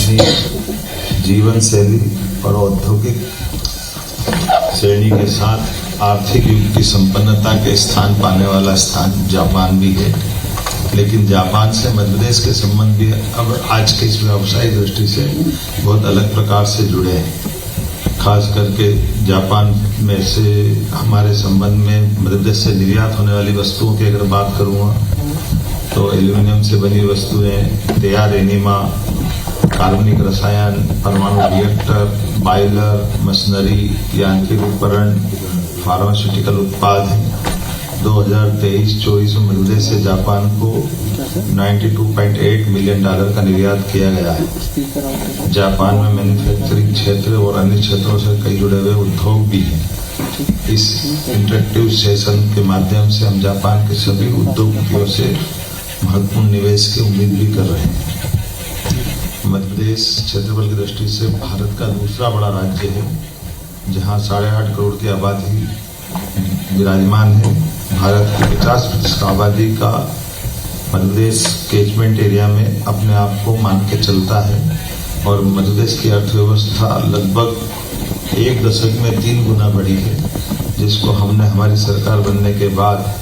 अपनी जीवन शैली और औद्योगिक श्रेणी के साथ आर्थिक युग की संपन्नता के स्थान पाने वाला स्थान जापान भी है। लेकिन जापान से मध्य प्रदेश के संबंध भी अब आज के इस व्यावसायिक दृष्टि से बहुत अलग प्रकार से जुड़े हैं। खास करके जापान में से हमारे संबंध में मध्य प्रदेश से निर्यात होने वाली वस्तुओं की अगर बात करूँगा तो एल्यूमिनियम से बनी वस्तुएं, तैयार एनिमा, कार्बनिक रसायन, परमाणु रिएक्टर, बॉयलर, मशीनरी, यांत्रिक उपकरण, फार्मास्यूटिकल उत्पाद हैं। 2023-24 में मध्य प्रदेश से जापान को $92.8 मिलियन का निर्यात किया गया है। जापान में मैन्युफैक्चरिंग क्षेत्र और अन्य क्षेत्रों से कई जुड़े हुए उद्योग भी हैं। इस इंटरेक्टिव सेशन के माध्यम से हम जापान के सभी उद्योगपतियों से महत्वपूर्ण निवेश की उम्मीद भी कर रहे हैं। मध्य प्रदेश क्षेत्रफल की दृष्टि से भारत का दूसरा बड़ा राज्य है, जहां 8.5 करोड़ की आबादी विराजमान है। भारत की 50% आबादी का मध्य प्रदेश कैचमेंट एरिया में अपने आप को मान के चलता है और मध्य प्रदेश की अर्थव्यवस्था लगभग 1 दशक में 3 गुना बढ़ी है, जिसको हमने हमारी सरकार बनने के बाद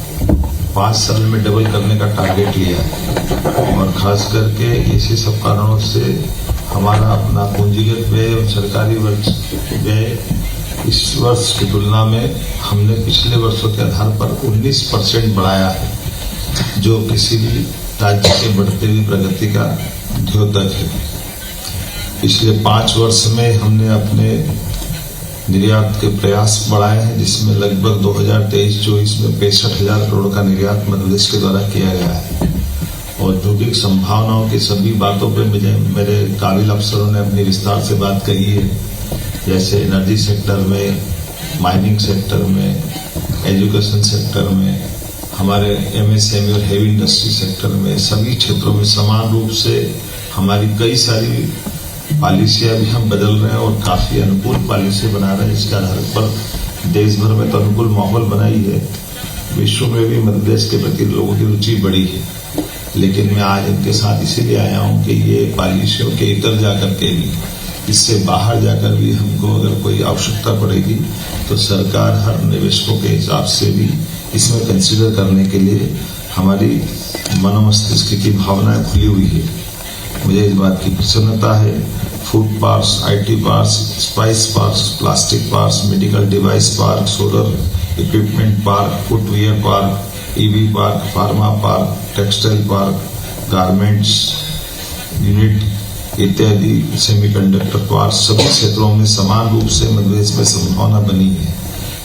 5 साल में डबल करने का टारगेट लिया है। और खास करके इसी सब कारणों से हमारा अपना पूंजीगत व्यय और सरकारी व्यय इस वर्ष की तुलना में हमने पिछले वर्षों के आधार पर 19% बढ़ाया है, जो किसी भी राज्य के बढ़ते हुई प्रगति का द्योतक है। पिछले 5 वर्ष में हमने अपने निर्यात के प्रयास बढ़ाए हैं, जिसमें लगभग 2023-24 में 65,000 करोड़ का निर्यात मध्य प्रदेश के द्वारा किया गया है। औद्योगिक संभावनाओं की सभी बातों पर मेरे काबिल अफसरों ने अपनी विस्तार से बात कही है, जैसे एनर्जी सेक्टर में, माइनिंग सेक्टर में, एजुकेशन सेक्टर में, हमारे एमएसएमई और हेवी इंडस्ट्री सेक्टर में, सभी क्षेत्रों में समान रूप से हमारी कई सारी पॉलिसियां भी हम बदल रहे हैं और काफी अनुकूल पॉलिसी बना रहे हैं। इसके आधार पर देश भर में तो अनुकूल माहौल बना ही है, विश्व में भी मध्य प्रदेश के प्रति लोगों की रुचि बढ़ी है। लेकिन मैं आज इनके साथ इसीलिए आया हूं कि ये पॉलिसियों के इतर जाकर के भी, इससे बाहर जाकर भी हमको अगर कोई आवश्यकता पड़ेगी तो सरकार हर निवेशकों के हिसाब से भी इसमें कंसीडर करने के लिए हमारी मनोमस्तिष्क की भावनाएं खुली हुई है। मुझे इस बात की प्रसन्नता है। Food parks, IT parks, spice parks, plastic parks, medical device park, solar equipment park, footwear park, EV park, pharma park, textile park, garments unit इत्यादि, सेमीकंडक्टर पार्क, सभी क्षेत्रों में समान रूप से मध्य प्रदेश में संभावना बनी है।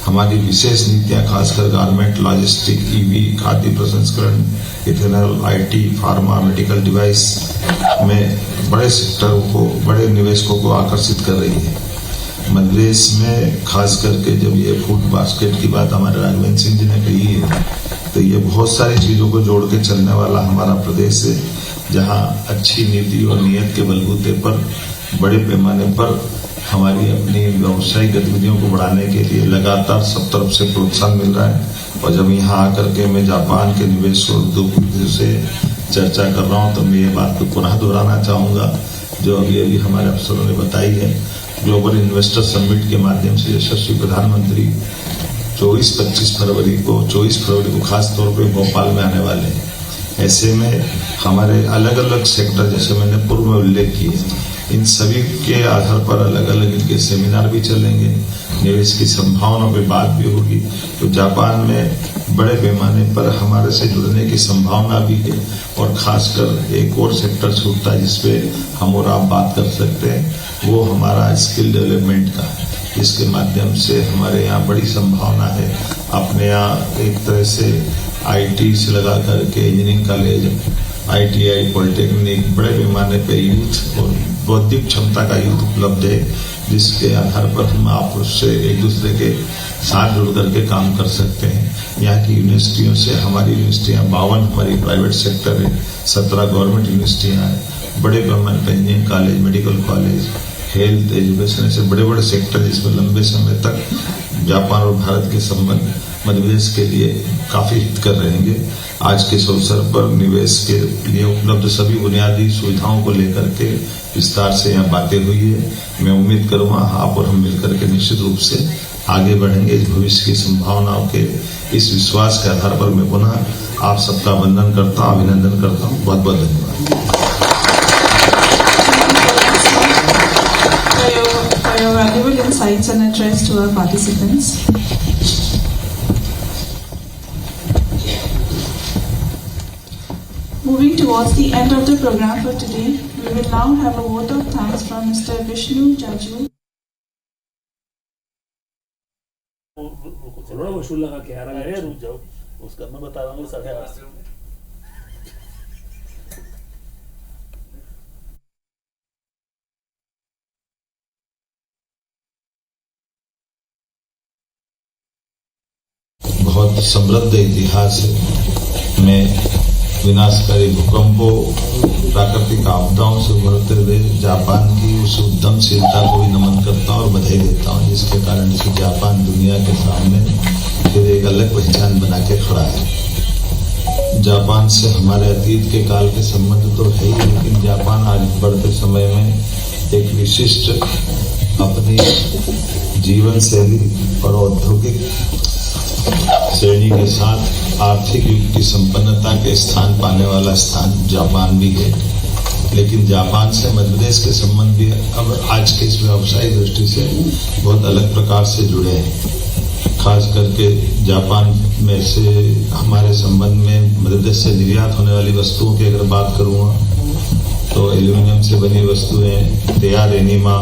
हमारी विशेष नीतियां खासकर गारमेंट, लॉजिस्टिक, ईवी, खाद्य प्रसंस्करण, ethanol, IT, pharma, medical device में बड़े सेक्टरों को, बड़े निवेशकों को आकर्षित कर रही है। मध्य प्रदेश में खास करके जब ये फूड बास्केट की बात हमारे राघवेंद्र सिंह जी ने कही है, तो ये बहुत सारी चीजों को जोड़ के चलने वाला हमारा प्रदेश है, जहां अच्छी नीति और नीयत के बलबूते पर बड़े पैमाने पर हमारी अपनी व्यावसायिक गतिविधियों को बढ़ाने के लिए लगातार सब तरफ से प्रोत्साहन मिल रहा है। और जब यहाँ आकर के मैं जापान के निवेश और उद्योगपतियों से चर्चा कर रहा हूँ तो मैं ये बात को पुनः दोहराना चाहूँगा जो अभी हमारे अफसरों ने बताई है। ग्लोबल इन्वेस्टर समिट के माध्यम से यशस्वी प्रधानमंत्री 24-25 फरवरी को खास तौर पर भोपाल में आने वाले हैं। ऐसे में हमारे अलग अलग सेक्टर, जैसे मैंने पूर्व में उल्लेख किए, इन सभी के आधार पर अलग अलग इनके सेमिनार भी चलेंगे, निवेश की संभावनाओं पर बात भी होगी। तो जापान में बड़े पैमाने पर हमारे से जुड़ने की संभावना भी है। और खासकर एक और सेक्टर छूटता है जिसपे हम और आप बात कर सकते हैं, वो हमारा स्किल डेवलपमेंट का है। इसके माध्यम से हमारे यहाँ बड़ी संभावना है। अपने यहाँ एक तरह से आईटी से लगा करके इंजीनियरिंग कॉलेज, आईटीआई, पॉलिटेक्निक, बड़े पैमाने पे यूथ और बौद्धिक क्षमता का यूथ उपलब्ध है, जिसके आधार पर हम आप उससे एक दूसरे के साथ जुड़ करके काम कर सकते हैं। यहाँ की यूनिवर्सिटियों से हमारी यूनिवर्सिटियाँ 52 हमारी प्राइवेट सेक्टर है, 17 गवर्नमेंट यूनिवर्सिटियाँ हैं, बड़े पैमाने पर engineering college, medical college, health, education, ऐसे बड़े बड़े सेक्टर जिसमें लंबे समय तक जापान और भारत के संबंध मध्य प्रदेश के लिए काफी हितकर रहेंगे। आज के इस अवसर पर निवेश के लिए उपलब्ध सभी बुनियादी सुविधाओं को लेकर के विस्तार से यहाँ बातें हुई है। मैं उम्मीद करूंगा आप और हम मिलकर के निश्चित रूप से आगे बढ़ेंगे। इस भविष्य की संभावनाओं के इस विश्वास के आधार पर मैं पुनः आप सबका वंदन करता हूँ, अभिनंदन करता हूँ। बहुत बहुत धन्यवाद। For your valuable insights and address to our participants. Moving towards the end of the program for today, we will now have a vote of thanks from Mr. Vishnu Jaju. चलो वसूल लगा के आ रहा है, रुक जाओ, उसका मैं बता रहा हूँ 8:30। बहुत समृद्ध इतिहास में विनाशकारी भूकंपों, प्राकृतिक आपदाओं से उभरते हुए जापान की उस उद्यमशीलता को भी नमन करता हूँ और बधाई देता हूँ, जिसके कारण से जापान दुनिया के सामने फिर एक अलग पहचान बना के खड़ा है। जापान से हमारे अतीत के काल के संबंध तो है ही, लेकिन जापान आज बढ़ते समय में एक विशिष्ट अपनी जीवन शैली और औद्योगिक श्रेणी के साथ आर्थिक युग की संपन्नता के स्थान पाने वाला स्थान जापान भी है। लेकिन जापान से मध्य प्रदेश के संबंध भी अब आज के इस व्यवसायिक दृष्टि से बहुत अलग प्रकार से जुड़े हैं। खास करके जापान में से हमारे संबंध में मध्य प्रदेश से निर्यात होने वाली वस्तुओं की अगर बात करूँगा तो एल्यूमिनियम से बनी वस्तुएं, तैयार एनिमा,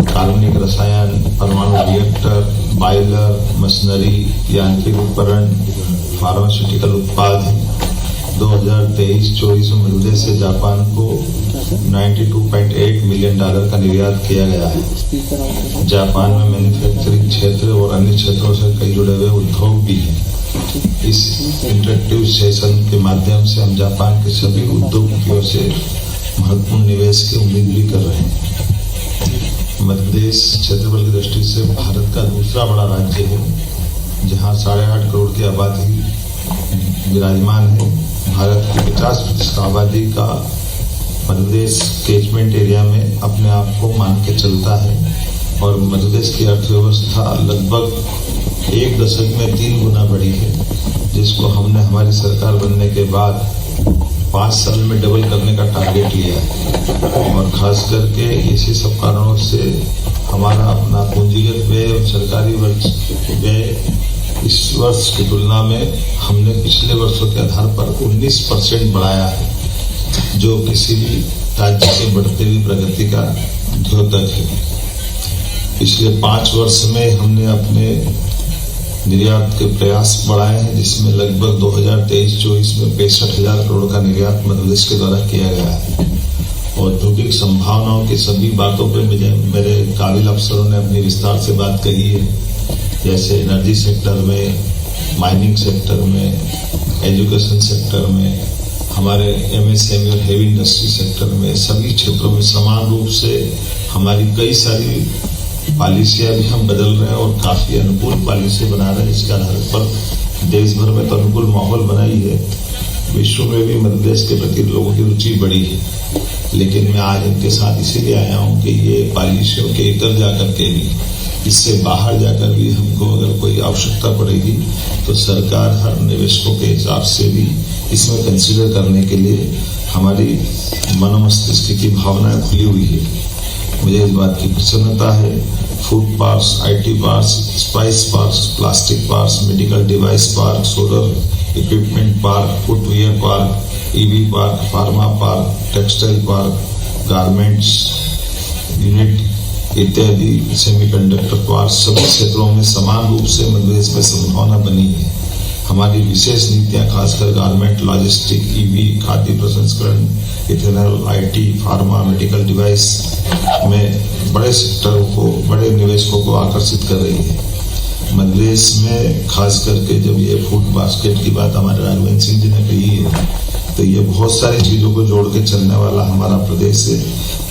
कार्बनिक रसायन, परमाणु रिएक्टर, बॉयलर, मशीनरी, यांत्रिक उपकरण, फार्मास्यूटिकल उत्पाद 2023-24 में मध्य प्रदेश से जापान को $92.8 मिलियन का निर्यात किया गया है। जापान में मैन्युफैक्चरिंग क्षेत्र और अन्य क्षेत्रों से कई जुड़े हुए उद्योग भी हैं। इस इंटरेक्टिव सेशन के माध्यम से हम जापान के सभी उद्योगों से महत्वपूर्ण निवेश की उम्मीद भी कर रहे हैं। मध्य प्रदेश क्षेत्रफल की दृष्टि से भारत का दूसरा बड़ा राज्य है, जहां 8.5 करोड़ की आबादी विराजमान है। भारत की 50% आबादी का मध्य प्रदेश कैचमेंट एरिया में अपने आप को मान के चलता है और मध्य प्रदेश की अर्थव्यवस्था लगभग 1 दशक में 3 गुना बढ़ी है, जिसको हमने हमारी सरकार बनने के बाद 5 साल में डबल करने का टारगेट लिया है। और खास करके इसी सब कारणों से हमारा अपना पूंजीगत व्यय और सरकारी व्यय इस वर्ष की तुलना में हमने पिछले वर्षों के आधार पर 19% बढ़ाया है, जो किसी भी राज्य के बढ़ते हुई प्रगति का द्योतक है। पिछले 5 वर्ष में हमने अपने निर्यात के प्रयास बढ़ाए हैं, जिसमें लगभग 2023-24 में 65,000 करोड़ का निर्यात मध्य प्रदेश के द्वारा किया गया है। औद्योगिक संभावनाओं की सभी बातों पे मेरे काबिल अफसरों ने अपनी विस्तार से बात कही है, जैसे एनर्जी सेक्टर में, माइनिंग सेक्टर में, एजुकेशन सेक्टर में, हमारे एमएसएमई और हेवी इंडस्ट्री सेक्टर में, सभी क्षेत्रों में समान रूप से हमारी कई सारी पॉलिसियां भी हम बदल रहे हैं और काफी अनुकूल पॉलिसी बना रहे हैं, जिसके आधार पर देश भर में तो अनुकूल माहौल बनाई है। विश्व में भी मध्य प्रदेश के प्रति लोगों की रुचि बढ़ी है। लेकिन मैं आज इनके साथ इसीलिए आया हूँ कि ये पॉलिसियों के इतर जाकर के भी, इससे बाहर जाकर भी हमको अगर कोई आवश्यकता पड़ेगी तो सरकार हर निवेशकों के हिसाब से भी इसमें कंसीडर करने के लिए हमारी मनोमस्तिष्क की भावनाएं खुली हुई है। मुझे इस बात की प्रसन्नता है। Food parks, IT parks, spice parks, plastic parks, medical device park, solar equipment park, footwear park, EV park, pharma park, textile park, garments unit इत्यादि सेमीकंडक्टर पार्क सभी क्षेत्रों में समान रूप से मध्य प्रदेश में संभावना बनी है। हमारी विशेष नीतियां खासकर गारमेंट, लॉजिस्टिक, ईवी, खाद्य प्रसंस्करण, ethanol, IT, pharma, medical device में बड़े सेक्टरों को, बड़े निवेशकों को आकर्षित कर रही है। मध्य प्रदेश में खास करके जब ये फूड बास्केट की बात हमारे राघवेंद्र सिंह जी ने कही है, तो ये बहुत सारी चीजों को जोड़ के चलने वाला हमारा प्रदेश है,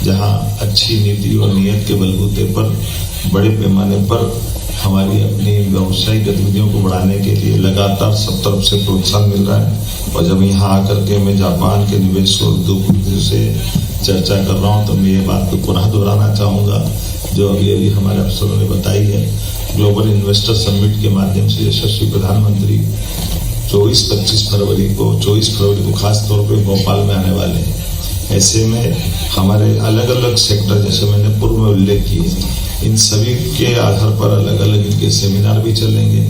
जहाँ अच्छी नीति और नीयत के बलबूते पर बड़े पैमाने पर हमारी अपनी व्यावसायिक गतिविधियों को बढ़ाने के लिए लगातार सब तरफ से प्रोत्साहन मिल रहा है। और जब यहाँ आकर के मैं जापान के निवेश और उद्योगपतियों से चर्चा कर रहा हूँ तो मैं ये बात को पुनः दोहराना चाहूँगा जो अभी हमारे अफसरों ने बताई है। ग्लोबल इन्वेस्टर समिट के माध्यम से यशस्वी प्रधानमंत्री 24-25 फरवरी को खास तौर पे भोपाल में आने वाले हैं। ऐसे में हमारे अलग अलग सेक्टर, जैसे मैंने पूर्व में उल्लेख किए, इन सभी के आधार पर अलग अलग इनके सेमिनार भी चलेंगे,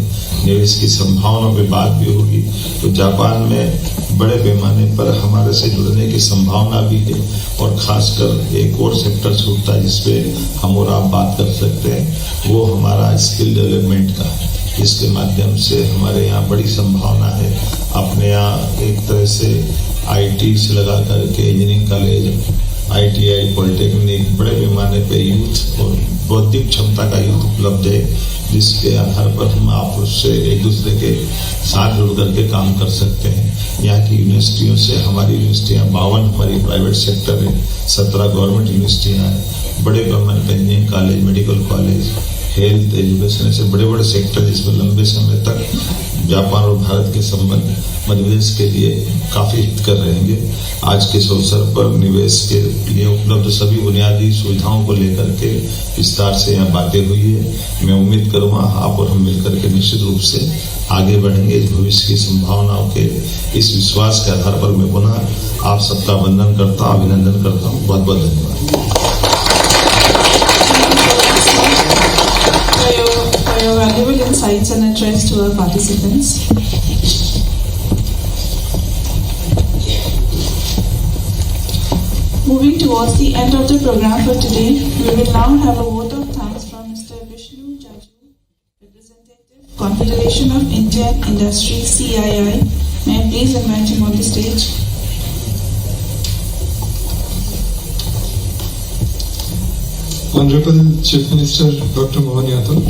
निवेश की संभावनाओं पे बात भी होगी। तो जापान में बड़े पैमाने पर हमारे से जुड़ने की संभावना भी है और खासकर एक और सेक्टर छूटता है जिसपे हम और आप बात कर सकते हैं, वो हमारा स्किल डेवलपमेंट का है। इसके माध्यम से हमारे यहाँ बड़ी संभावना है। अपने यहाँ एक तरह से IT से लगा करके इंजीनियरिंग कॉलेज, ITI, पॉलिटेक्निक बड़े पैमाने पे यूथ और बौद्धिक क्षमता का यूथ उपलब्ध है, जिसके आधार पर हम आप उससे एक दूसरे के साथ जुड़ करके काम कर सकते हैं। यहाँ की यूनिवर्सिटियों से हमारी यूनिवर्सिटियाँ 52 हमारी प्राइवेट सेक्टर है, 17 गवर्नमेंट यूनिवर्सिटियाँ हैं, बड़े government engineering college, medical college, health, education, ऐसे बड़े बड़े सेक्टर जिसमें लंबे समय तक जापान और भारत के संबंध मध्य प्रदेश के लिए काफी हितकर रहेंगे। आज के इस अवसर पर निवेश के लिए उपलब्ध सभी बुनियादी सुविधाओं को लेकर के विस्तार से यहाँ बातें हुई है। मैं उम्मीद करूँगा आप और हम मिलकर के निश्चित रूप से आगे बढ़ेंगे। इस भविष्य की संभावनाओं के इस विश्वास के आधार पर मैं पुनः आप सबका वंदन करता हूँ, अभिनंदन करता हूँ। बहुत बहुत धन्यवाद for your valuable insights and address to our participants. Moving towards the end of the program for today, we will now have a vote of thanks from Mr. Vishnu Jaju, representative Confederation of Indian Industry CII. May I please invite him on the stage? Honorable Chief Minister Dr. Mohan Yadav,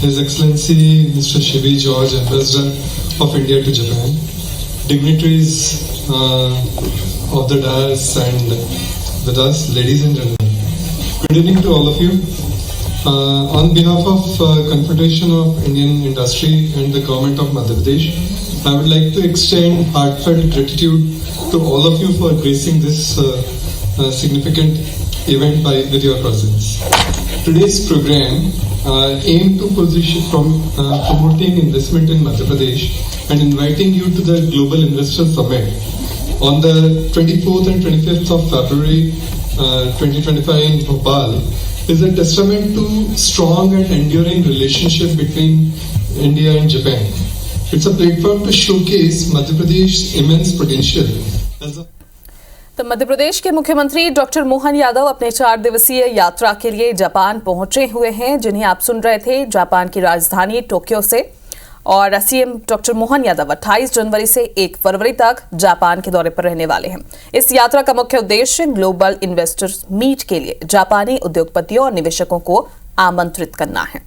His Excellency Mr. Shivi George, Ambassador of India to Japan, dignitaries of the dais and with us, ladies and gentlemen. Good evening to all of you. On behalf of Confederation of Indian Industry and the Government of Madhya Pradesh, I would like to extend heartfelt gratitude to all of you for gracing this significant event with your presence. Today's program aimed to promoting investment in Madhya Pradesh and inviting you to the Global Investor Summit on the 24th and 25th of February 2025 in Bhopal is a testament to strong and enduring relationship between India and Japan. It's a platform to showcase Madhya Pradesh's immense potential as a तो मध्य प्रदेश के मुख्यमंत्री doctor Mohan Yadav अपने 4 दिवसीय यात्रा के लिए Japan पहुंचे हुए हैं, जिन्हें आप सुन रहे थे जापान की राजधानी टोक्यो से। और सीएम डॉक्टर मोहन यादव 28 जनवरी से 1 फरवरी तक जापान के दौरे पर रहने वाले हैं। इस यात्रा का मुख्य उद्देश्य ग्लोबल इन्वेस्टर्स मीट के लिए जापानी उद्योगपतियों और निवेशकों को आमंत्रित करना है।